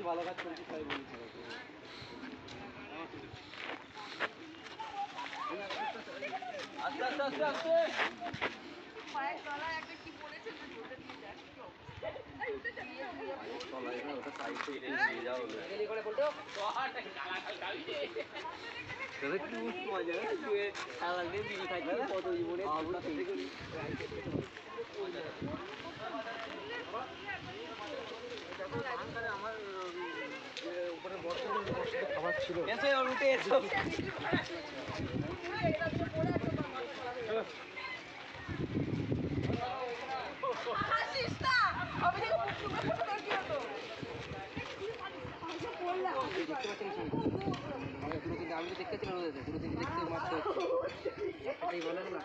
ভালো কাজ করছি তাই বলি আস্তে আস্তে আস্তে আস্তে পায়ের তলায় একটা কি পড়েছে ওটা দিয়ে যাচ্ছো তলায় না ওটা সাইডে দিয়ে যাও এলি করে বলতো ওটা কালা কাল দাদা কি বুঝতে পারছ না তুই সারা দিন বিড়ি খাইছিস কত জীবনে আবুড়া থেকে আমার উপরে বর্ষা খাবার ছিল এসে উঠে এসো হাসিস না আমি দেখো পুরো ফটো দেখি তো আমি দেখতে ছিল পুরো দিন দেখতে মাত্র এই বলেন না